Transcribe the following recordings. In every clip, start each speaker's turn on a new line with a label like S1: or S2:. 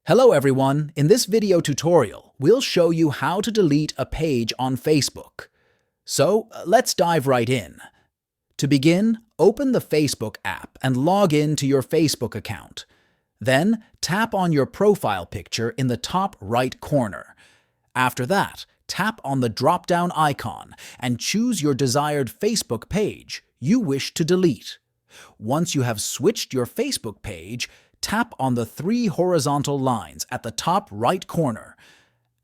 S1: Hello everyone, in this video tutorial, we'll show you how to delete a page on Facebook. So, let's dive right in. To begin, open the Facebook app and log in to your Facebook account. Then, tap on your profile picture in the top right corner. After that, tap on the drop-down icon and choose your desired Facebook page you wish to delete. Once you have switched your Facebook page, tap on the three horizontal lines at the top right corner.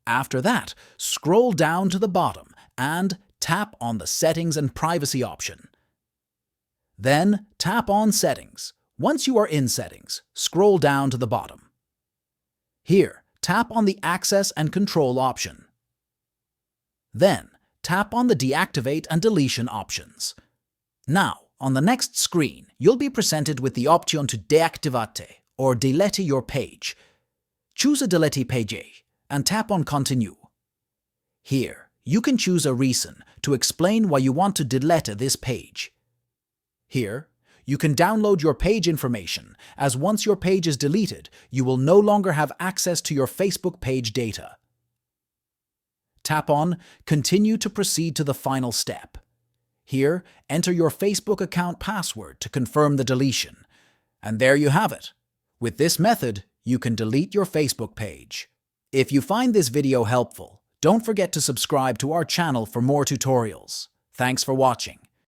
S1: After that, scroll down to the bottom and tap on the Settings and Privacy option. Then, tap on Settings. Once you are in Settings, scroll down to the bottom. Here, tap on the Access and Control option. Then, tap on the Deactivate and Deletion options. Now, on the next screen, you'll be presented with the option to deactivate or delete your page. Choose a delete page and tap on Continue. Here, you can choose a reason to explain why you want to delete this page. Here, you can download your page information, as once your page is deleted, you will no longer have access to your Facebook page data. Tap on Continue to proceed to the final step. Here, enter your Facebook account password to confirm the deletion. And there you have it. With this method, you can delete your Facebook page. If you find this video helpful, don't forget to subscribe to our channel for more tutorials. Thanks for watching.